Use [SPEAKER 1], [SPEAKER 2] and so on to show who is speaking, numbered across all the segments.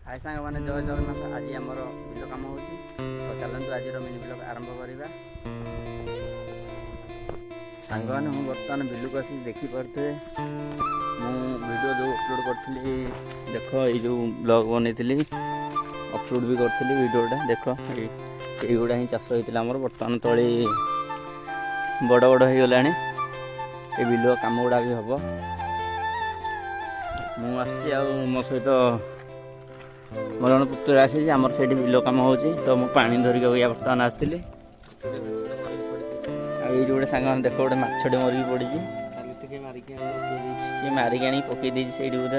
[SPEAKER 1] हाय सांग मैंने जय जगन्नाथ। आज आमर बिल कम हो तो चलतु आज मिनी ब्लॉग आरंभ करवा। सांग मैंने मुझे बर्तमान बिल को आसिक देखिपे मुझे जो अपलोड करी देख ये ब्लॉग बनई अपलोड भी करी भिडटा देख युवा ही चाष होता आमर बर्तमान तली बड़ बड़ हो गला ये बिल कम गुड़ा भी हम मुझे मो सहित मोर जन पुतुरा आसी आमर से बिल कम हो तो मुझे पानी धरिक बर्तमान आसती ये गोटे सांग देख गोटे मछटे मरिकी पड़ी किए मारिक आनी पकई से बोधे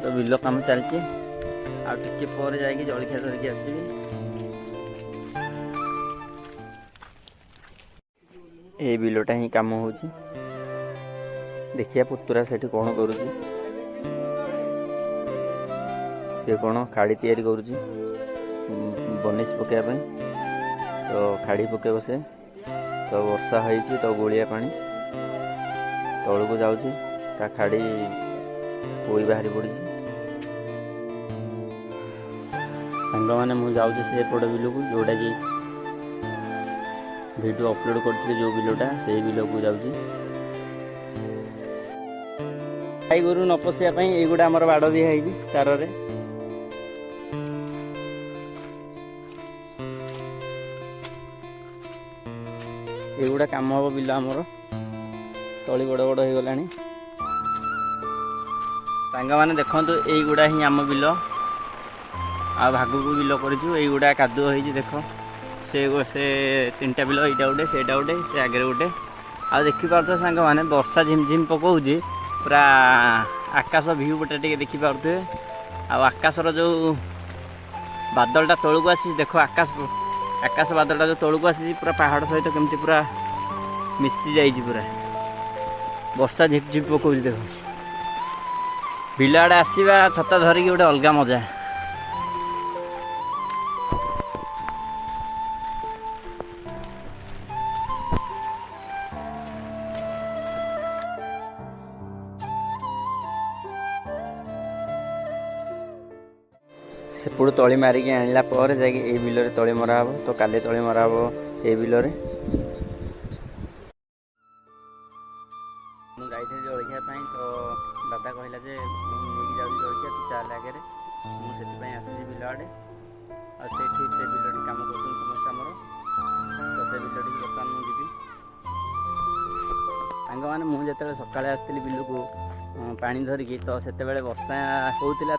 [SPEAKER 1] तो बिल कम चलती आगे पर जा जलखिया धरिकी आसबि। ये बिलटा ही कम हो देखिए पुतुरा से कौन करुँच कौन खाड़ी तैयारी करुँच बनिश पकाइबाई तो खाड़ी पकेब से तो वर्षा हो तो गोलिया पानी तौल को जाऊँगी खाड़ी पोई बाहरी पड़ी सांग मैंने मुझे जाऊँगी से पट बिल को जोटा कि वीडियो अपलोड करते जो बिलटा से बिल को जाऊँगी गाई गोरु न पशिया युवा आमर बाड़ दिखाई तार युवा कम हम बिल आमर तली बड़ बड़ हो गला सांग मैंने देखु युवा ही आम बिल आग को बिल करुड़ा कादुଅ हो देख से तीन टा बिल यहाँ गोटे सेटा गोटे से आगे गोटे आ देखिपे सांग मैंने वर्षा झिमझिम पकाऊँ पूरा आकाश भ्यू पटे टे देखिपे आकाशर जो बादलटा तौक आसी देख आकाश बादलटा जो तौक आसी पूरा पहाड़ सहित केमती पूरा मिसी जाइए पूरा वर्षा झिपझिप पकाऊँ देख बिल आड़े आसवा छता धरिकी गोटे अलग मजा। सेपटू तली मारिकी आणला जाए बिल तली मरा हम तो काले तली मरा हम ये बिल मुझे जलखिया तो दादा कहला जे नहीं जाऊँ जलखिया तू चल आगे मुझे आसी बिल आड़े से बिल कम कर समस्त आमर तो से बिल बर्तमान मुझे सांग मैंने मुझे सकाले आसती बिल को पानी धरिकी तो से वर्षा होता